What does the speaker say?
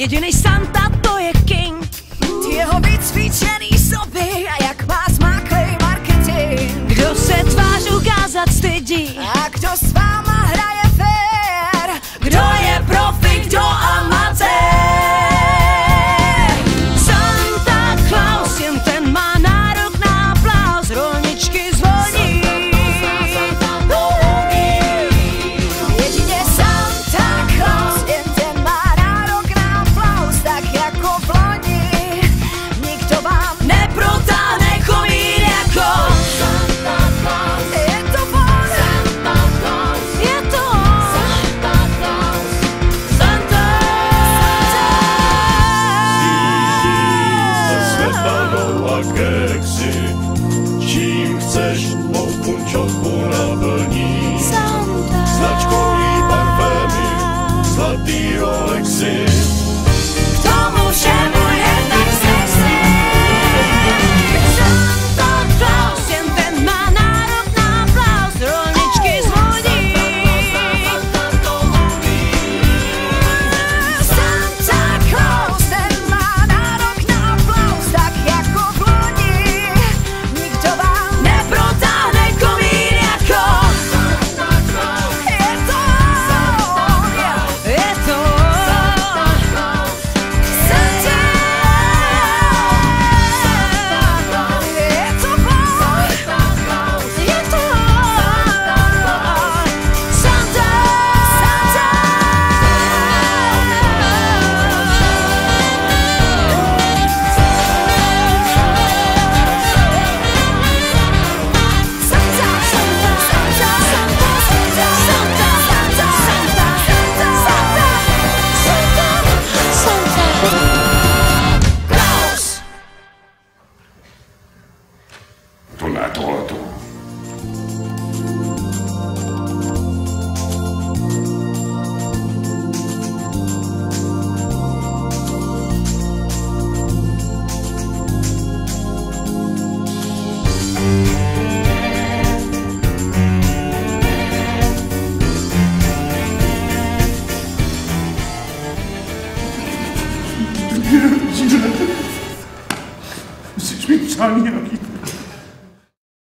Jedinej Santa to je king. Ty jeho vycvičený soby a jak má zmáklej marketing. Kdo se tvář ukázat stydí A kdo s váma hraje fér? Kdo je profi, kdo amatér? Santa Claus, jen ten má nárok na aplaus. Rolničky zvoní. Jedině Santa Claus, jen ten má nárok na aplaus. Tak jako v loni, nikdo vám Neprotáhne komín jako Santa Claus. Je to on, Santa Claus. je to on. Santa Claus. Santa. Se smetanou a keksy, čím chceš, mou punčovku naplní. Santa. Značkový parfémy, zlatý Rolexy.